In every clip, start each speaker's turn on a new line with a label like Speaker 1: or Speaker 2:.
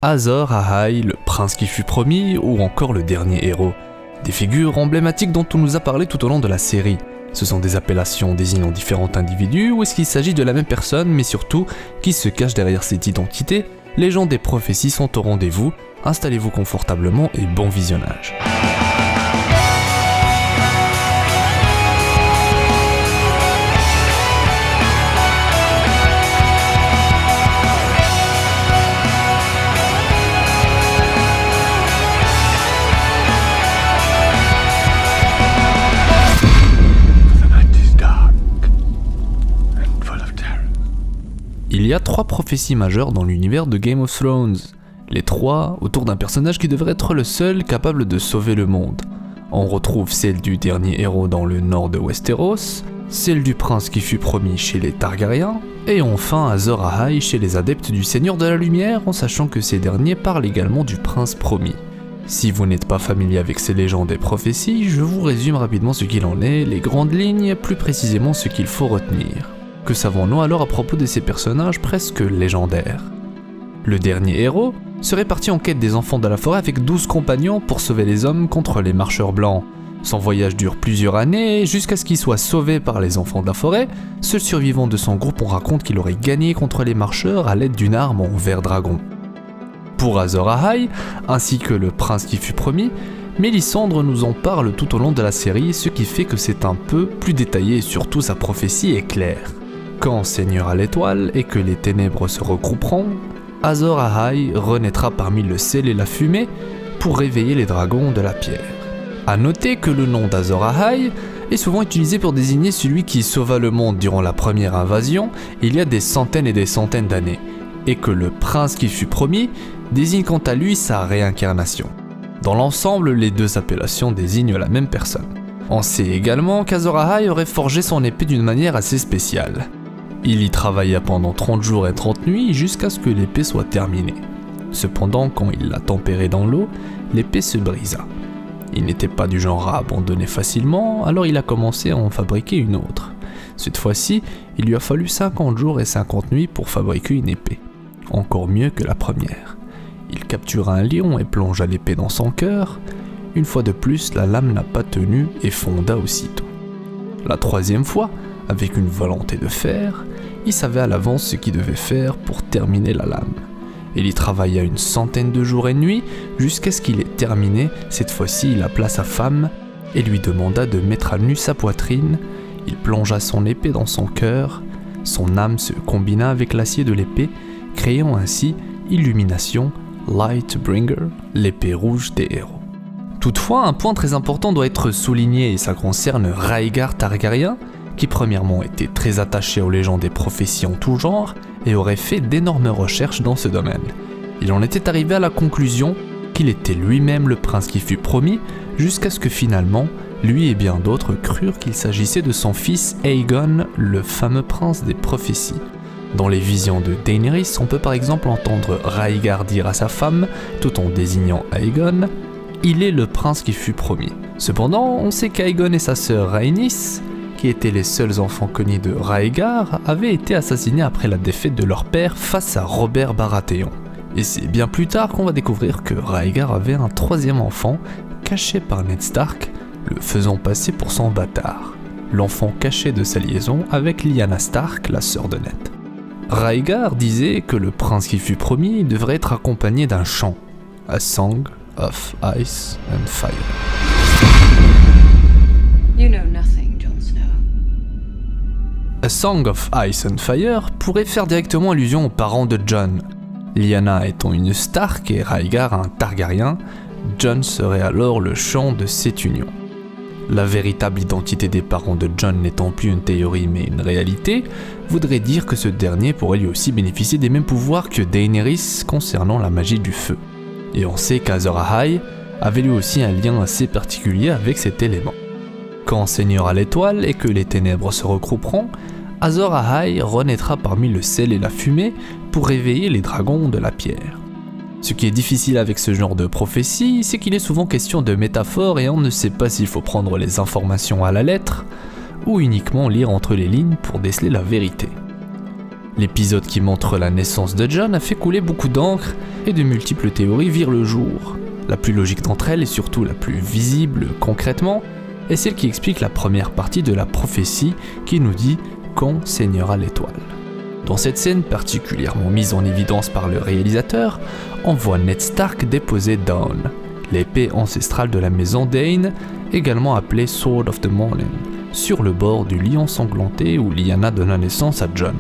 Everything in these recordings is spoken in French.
Speaker 1: Azor Ahai, le prince qui fut promis, ou encore le dernier héros. Des figures emblématiques dont on nous a parlé tout au long de la série. Ce sont des appellations désignant différents individus, ou est-ce qu'il s'agit de la même personne, mais surtout, qui se cache derrière cette identité? Les gens des prophéties sont au rendez-vous, installez-vous confortablement et bon visionnage. Il y a 3 prophéties majeures dans l'univers de Game of Thrones. Les 3 autour d'un personnage qui devrait être le seul capable de sauver le monde. On retrouve celle du dernier héros dans le nord de Westeros, celle du prince qui fut promis chez les Targaryens, et enfin Azor Ahai chez les adeptes du Seigneur de la Lumière, en sachant que ces derniers parlent également du prince promis. Si vous n'êtes pas familier avec ces légendes et prophéties, je vous résume rapidement ce qu'il en est, les grandes lignes, plus précisément ce qu'il faut retenir. Que savons-nous alors à propos de ces personnages presque légendaires? Le dernier héros serait parti en quête des enfants de la forêt avec 12 compagnons pour sauver les hommes contre les marcheurs blancs. Son voyage dure plusieurs années, jusqu'à ce qu'il soit sauvé par les enfants de la forêt. Seul survivant de son groupe, on raconte qu'il aurait gagné contre les marcheurs à l'aide d'une arme en ver dragon. Pour Azor Ahai, ainsi que le prince qui fut promis, Mélisandre nous en parle tout au long de la série, ce qui fait que c'est un peu plus détaillé et surtout sa prophétie est claire. Quand Seigneur à l'étoile et que les ténèbres se regrouperont, Azor Ahai renaîtra parmi le sel et la fumée pour réveiller les dragons de la pierre. A noter que le nom d'Azor Ahai est souvent utilisé pour désigner celui qui sauva le monde durant la première invasion il y a des centaines et des centaines d'années, et que le prince qui fut promis désigne quant à lui sa réincarnation. Dans l'ensemble, les deux appellations désignent la même personne. On sait également qu'Azor Ahai aurait forgé son épée d'une manière assez spéciale. Il y travailla pendant 30 jours et 30 nuits jusqu'à ce que l'épée soit terminée. Cependant, quand il l'a tempérée dans l'eau, l'épée se brisa. Il n'était pas du genre à abandonner facilement, alors il a commencé à en fabriquer une autre. Cette fois-ci, il lui a fallu 50 jours et 50 nuits pour fabriquer une épée. Encore mieux que la première. Il captura un lion et plongea l'épée dans son cœur. Une fois de plus, la lame n'a pas tenu et fonda aussitôt. La troisième fois, avec une volonté de fer, il savait à l'avance ce qu'il devait faire pour terminer la lame. Il y travailla une centaine de jours et nuits jusqu'à ce qu'il ait terminé. Cette fois-ci, il appela sa femme et lui demanda de mettre à nu sa poitrine. Il plongea son épée dans son cœur. Son âme se combina avec l'acier de l'épée, créant ainsi Illumination, Lightbringer, l'épée rouge des héros. Toutefois, un point très important doit être souligné et ça concerne Rhaegar Targaryen, qui premièrement était très attaché aux légendes et prophéties en tout genre et aurait fait d'énormes recherches dans ce domaine. Il en était arrivé à la conclusion qu'il était lui-même le prince qui fut promis, jusqu'à ce que finalement, lui et bien d'autres crurent qu'il s'agissait de son fils Aegon, le fameux prince des prophéties. Dans les visions de Daenerys, on peut par exemple entendre Rhaegar dire à sa femme, tout en désignant Aegon, « Il est le prince qui fut promis ». Cependant, on sait qu'Aegon et sa sœur Rhaenys, qui étaient les seuls enfants connus de Rhaegar, avaient été assassinés après la défaite de leur père face à Robert Baratheon. Et c'est bien plus tard qu'on va découvrir que Rhaegar avait un troisième enfant, caché par Ned Stark, le faisant passer pour son bâtard, l'enfant caché de sa liaison avec Lyanna Stark, la sœur de Ned. Rhaegar disait que le prince qui fut promis devrait être accompagné d'un chant, A Song of Ice and Fire.
Speaker 2: You know nothing, Jon Snow.
Speaker 1: A Song of Ice and Fire pourrait faire directement allusion aux parents de Jon. Lyanna étant une Stark et Rhaegar un Targaryen, Jon serait alors le chant de cette union. La véritable identité des parents de Jon n'étant plus une théorie mais une réalité, voudrait dire que ce dernier pourrait lui aussi bénéficier des mêmes pouvoirs que Daenerys concernant la magie du feu. Et on sait qu'Azor Ahai avait lui aussi un lien assez particulier avec cet élément. Quand Seigneur à l'étoile et que les ténèbres se regrouperont, Azor Ahai renaîtra parmi le sel et la fumée pour réveiller les dragons de la pierre. Ce qui est difficile avec ce genre de prophétie, c'est qu'il est souvent question de métaphores et on ne sait pas s'il faut prendre les informations à la lettre ou uniquement lire entre les lignes pour déceler la vérité. L'épisode qui montre la naissance de Jon a fait couler beaucoup d'encre et de multiples théories virent le jour. La plus logique d'entre elles et surtout la plus visible concrètement est celle qui explique la première partie de la prophétie qui nous dit quand saignera l'étoile. Dans cette scène particulièrement mise en évidence par le réalisateur, on voit Ned Stark déposer Dawn, l'épée ancestrale de la maison Dayne, également appelée Sword of the Morning, sur le bord du lit ensanglanté où Lyanna donna naissance à Jon.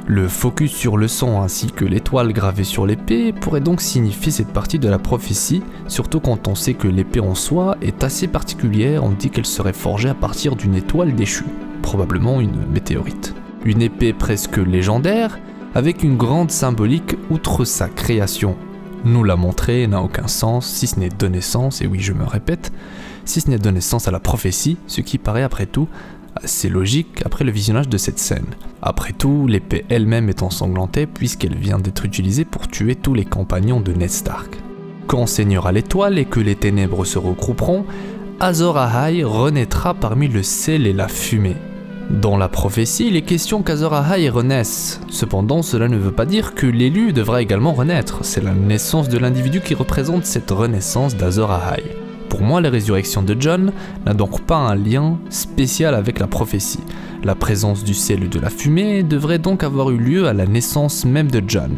Speaker 1: Le focus sur le sang ainsi que l'étoile gravée sur l'épée pourrait donc signifier cette partie de la prophétie, surtout quand on sait que l'épée en soi est assez particulière, on dit qu'elle serait forgée à partir d'une étoile déchue, probablement une météorite. Une épée presque légendaire, avec une grande symbolique outre sa création. Nous la montrer n'a aucun sens, si ce n'est donner sens, et oui je me répète, si ce n'est donner sens à la prophétie, ce qui paraît après tout assez logique après le visionnage de cette scène. Après tout, l'épée elle-même est ensanglantée puisqu'elle vient d'être utilisée pour tuer tous les compagnons de Ned Stark. Quand saignera l'étoile et que les ténèbres se regrouperont, Azor Ahai renaîtra parmi le sel et la fumée. Dans la prophétie, il est question qu'Azor Ahai renaisse. Cependant, cela ne veut pas dire que l'élu devra également renaître. C'est la naissance de l'individu qui représente cette renaissance d'Azor Ahai. Pour moi, la résurrection de Jon n'a donc pas un lien spécial avec la prophétie. La présence du sel et de la fumée devrait donc avoir eu lieu à la naissance même de Jon.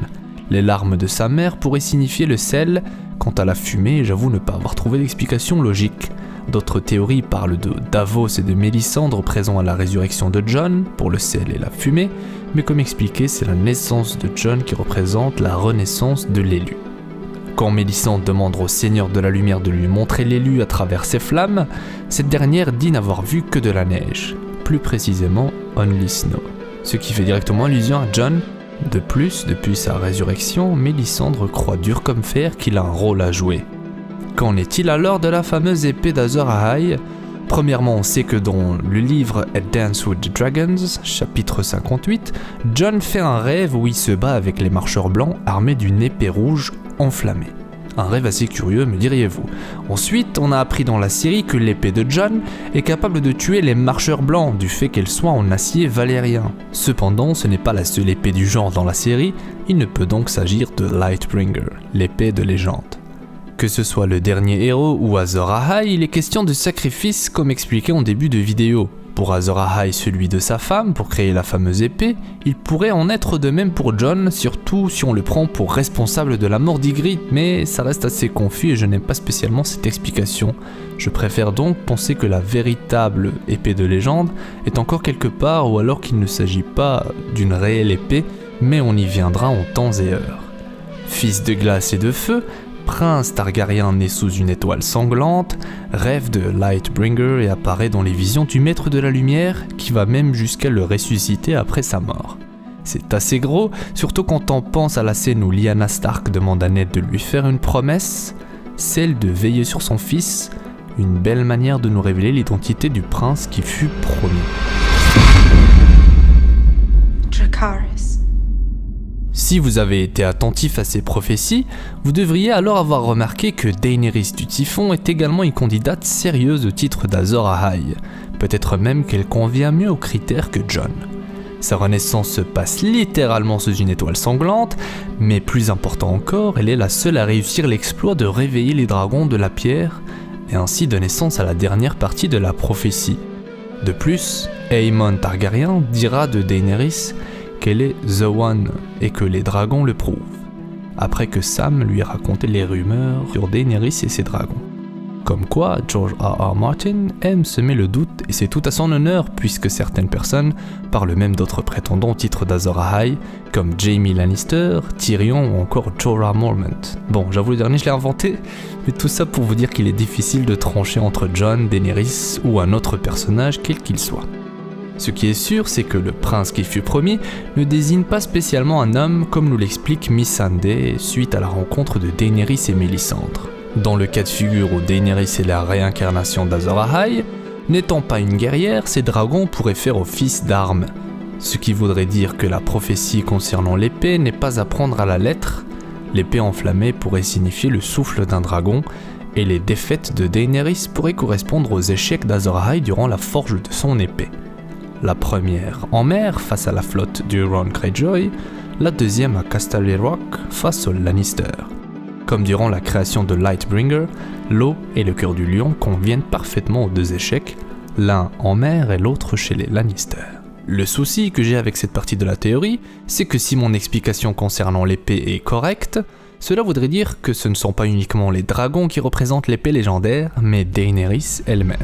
Speaker 1: Les larmes de sa mère pourraient signifier le sel. Quant à la fumée, j'avoue ne pas avoir trouvé d'explication logique. D'autres théories parlent de Davos et de Mélisandre présents à la résurrection de Jon, pour le sel et la fumée, mais comme expliqué, c'est la naissance de Jon qui représente la renaissance de l'élu. Quand Mélisandre demande au Seigneur de la Lumière de lui montrer l'élu à travers ses flammes, cette dernière dit n'avoir vu que de la neige, plus précisément Only Snow, ce qui fait directement allusion à Jon. De plus, depuis sa résurrection, Mélisandre croit dur comme fer qu'il a un rôle à jouer. Qu'en est-il alors de la fameuse épée d'Azor Ahai ? Premièrement, on sait que dans le livre A Dance with the Dragons, chapitre 58, Jon fait un rêve où il se bat avec les marcheurs blancs armés d'une épée rouge enflammée. Un rêve assez curieux, me diriez-vous. Ensuite, on a appris dans la série que l'épée de Jon est capable de tuer les marcheurs blancs du fait qu'elle soit en acier valérien. Cependant, ce n'est pas la seule épée du genre dans la série, il ne peut donc s'agir de Lightbringer, l'épée de légende. Que ce soit le dernier héros ou Azor Ahai, il est question de sacrifice comme expliqué en début de vidéo. Pour Azor Ahai, celui de sa femme, pour créer la fameuse épée, il pourrait en être de même pour Jon, surtout si on le prend pour responsable de la mort d'Ygritte, mais ça reste assez confus et je n'aime pas spécialement cette explication. Je préfère donc penser que la véritable épée de légende est encore quelque part, ou alors qu'il ne s'agit pas d'une réelle épée, mais on y viendra en temps et heure. Fils de glace et de feu, prince Targaryen né sous une étoile sanglante, rêve de Lightbringer et apparaît dans les visions du Maître de la Lumière qui va même jusqu'à le ressusciter après sa mort. C'est assez gros, surtout quand on pense à la scène où Lyanna Stark demande à Ned de lui faire une promesse, celle de veiller sur son fils, une belle manière de nous révéler l'identité du prince qui fut promis.
Speaker 2: Dracarys.
Speaker 1: Si vous avez été attentif à ces prophéties, vous devriez alors avoir remarqué que Daenerys du Typhon est également une candidate sérieuse au titre d'Azor Ahai, peut-être même qu'elle convient mieux aux critères que Jon. Sa renaissance se passe littéralement sous une étoile sanglante, mais plus important encore, elle est la seule à réussir l'exploit de réveiller les dragons de la pierre, et ainsi donner naissance à la dernière partie de la prophétie. De plus, Aemon Targaryen dira de Daenerys qu'elle est The One et que les dragons le prouvent, après que Sam lui a raconté les rumeurs sur Daenerys et ses dragons. Comme quoi, George R.R. Martin aime semer le doute et c'est tout à son honneur puisque certaines personnes parlent même d'autres prétendants au titre d'Azor Ahai, comme Jaime Lannister, Tyrion ou encore Jorah Mormont. Bon, j'avoue le dernier je l'ai inventé, mais tout ça pour vous dire qu'il est difficile de trancher entre Jon, Daenerys ou un autre personnage quel qu'il soit. Ce qui est sûr, c'est que le prince qui fut promis ne désigne pas spécialement un homme comme nous l'explique Missandei suite à la rencontre de Daenerys et Mélisandre. Dans le cas de figure où Daenerys est la réincarnation d'Azor Ahai, n'étant pas une guerrière, ces dragons pourraient faire office d'armes. Ce qui voudrait dire que la prophétie concernant l'épée n'est pas à prendre à la lettre. L'épée enflammée pourrait signifier le souffle d'un dragon, et les défaites de Daenerys pourraient correspondre aux échecs d'Azor Ahai durant la forge de son épée. La première en mer face à la flotte d'Euron Greyjoy, la deuxième à Casterly Rock face aux Lannister. Comme durant la création de Lightbringer, l'eau et le cœur du lion conviennent parfaitement aux deux échecs, l'un en mer et l'autre chez les Lannister. Le souci que j'ai avec cette partie de la théorie, c'est que si mon explication concernant l'épée est correcte, cela voudrait dire que ce ne sont pas uniquement les dragons qui représentent l'épée légendaire, mais Daenerys elle-même.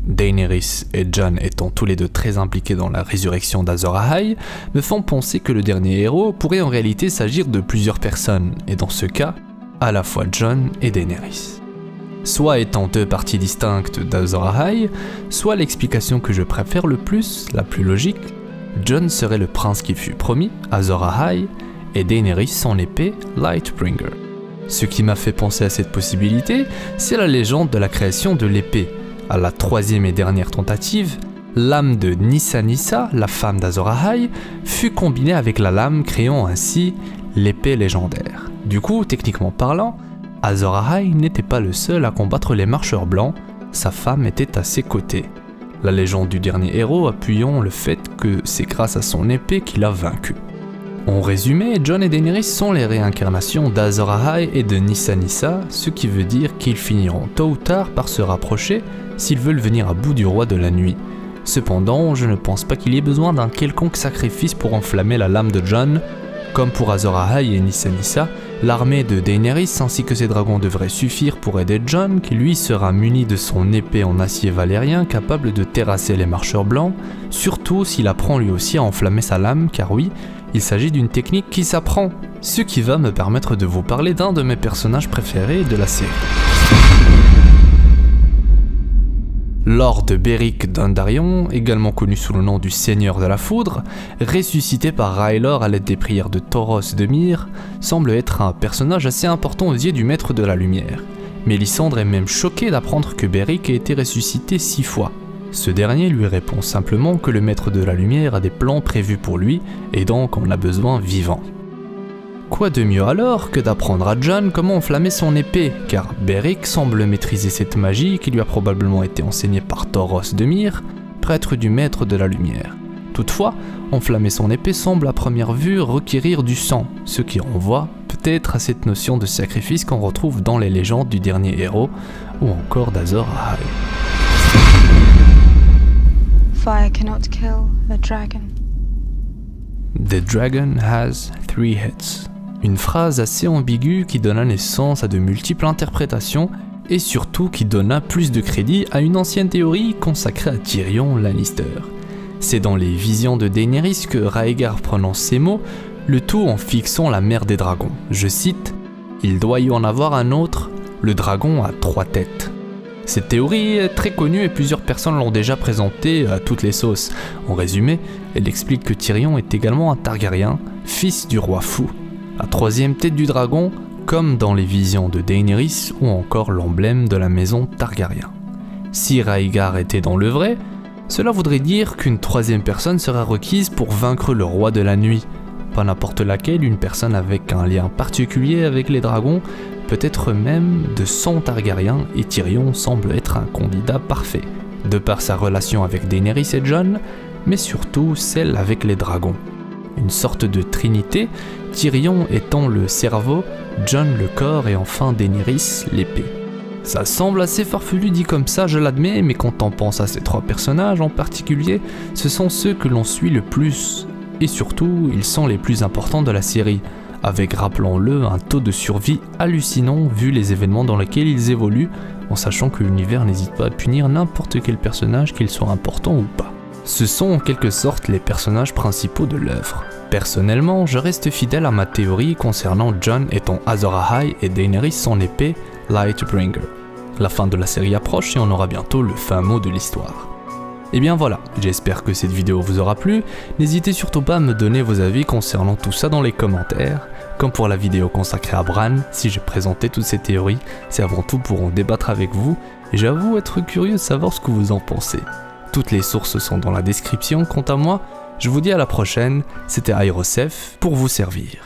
Speaker 1: Daenerys et Jon étant tous les deux très impliqués dans la résurrection d'Azor Ahai, me font penser que le dernier héros pourrait en réalité s'agir de plusieurs personnes, et dans ce cas, à la fois Jon et Daenerys. Soit étant deux parties distinctes d'Azor Ahai, soit l'explication que je préfère le plus, la plus logique, Jon serait le prince qui fut promis, Azor Ahai, et Daenerys son épée, Lightbringer. Ce qui m'a fait penser à cette possibilité, c'est la légende de la création de l'épée. À la troisième et dernière tentative, l'âme de Nissa Nissa, la femme d'Azor Ahai, fut combinée avec la lame créant ainsi l'épée légendaire. Du coup, techniquement parlant, Azor Ahai n'était pas le seul à combattre les marcheurs blancs, sa femme était à ses côtés. La légende du dernier héros appuyant le fait que c'est grâce à son épée qu'il a vaincu. En résumé, Jon et Daenerys sont les réincarnations d'Azor Ahai et de Nissa Nissa, ce qui veut dire qu'ils finiront tôt ou tard par se rapprocher s'ils veulent venir à bout du roi de la nuit. Cependant, je ne pense pas qu'il y ait besoin d'un quelconque sacrifice pour enflammer la lame de Jon. Comme pour Azor Ahai et Nissa Nissa, l'armée de Daenerys ainsi que ses dragons devraient suffire pour aider Jon, qui lui sera muni de son épée en acier valérien capable de terrasser les marcheurs blancs, surtout s'il apprend lui aussi à enflammer sa lame, car oui, il s'agit d'une technique qui s'apprend, ce qui va me permettre de vous parler d'un de mes personnages préférés de la série. Lord Beric Dondarrion, également connu sous le nom du Seigneur de la Foudre, ressuscité par Rhaelor à l'aide des prières de Thoros de Myr, semble être un personnage assez important aux yeux du Maître de la Lumière. Mélisandre est même choquée d'apprendre que Beric a été ressuscité 6 fois. Ce dernier lui répond simplement que le Maître de la Lumière a des plans prévus pour lui et donc en a besoin vivant. Quoi de mieux alors que d'apprendre à Jon comment enflammer son épée, car Beric semble maîtriser cette magie qui lui a probablement été enseignée par Thoros de Myr, prêtre du Maître de la Lumière. Toutefois, enflammer son épée semble à première vue requérir du sang, ce qui renvoie peut-être à cette notion de sacrifice qu'on retrouve dans les légendes du dernier héros ou encore d'Azor Ahai.
Speaker 2: Fire cannot kill a dragon.
Speaker 1: The dragon has 3 heads. Une phrase assez ambiguë qui donna naissance à de multiples interprétations et surtout qui donna plus de crédit à une ancienne théorie consacrée à Tyrion Lannister. C'est dans les visions de Daenerys que Rhaegar prononce ces mots, le tout en fixant la mère des dragons. Je cite « Il doit y en avoir un autre, le dragon a 3 têtes ». Cette théorie est très connue et plusieurs personnes l'ont déjà présentée à toutes les sauces. En résumé, elle explique que Tyrion est également un Targaryen, fils du roi fou. La 3e tête du dragon, comme dans les visions de Daenerys ou encore l'emblème de la maison Targaryen. Si Rhaegar était dans le vrai, cela voudrait dire qu'une 3e personne sera requise pour vaincre le roi de la nuit. Pas n'importe laquelle, une personne avec un lien particulier avec les dragons, peut-être même de sang Targaryen, et Tyrion semble être un candidat parfait, de par sa relation avec Daenerys et Jon, mais surtout celle avec les dragons. Une sorte de trinité, Tyrion étant le cerveau, Jon le corps et enfin Daenerys l'épée. Ça semble assez farfelu dit comme ça, je l'admets, mais quand on pense à ces 3 personnages en particulier, ce sont ceux que l'on suit le plus. Et surtout, ils sont les plus importants de la série, avec, rappelons-le, un taux de survie hallucinant vu les événements dans lesquels ils évoluent, en sachant que l'univers n'hésite pas à punir n'importe quel personnage, qu'il soit important ou pas. Ce sont en quelque sorte les personnages principaux de l'œuvre. Personnellement, je reste fidèle à ma théorie concernant Jon étant Azor Ahai et Daenerys son épée, Lightbringer. La fin de la série approche et on aura bientôt le fin mot de l'histoire. Et bien voilà, j'espère que cette vidéo vous aura plu, n'hésitez surtout pas à me donner vos avis concernant tout ça dans les commentaires. Comme pour la vidéo consacrée à Bran, si j'ai présenté toutes ces théories, c'est avant tout pour en débattre avec vous, et j'avoue être curieux de savoir ce que vous en pensez. Toutes les sources sont dans la description, quant à moi, je vous dis à la prochaine, c'était Aerosef pour vous servir.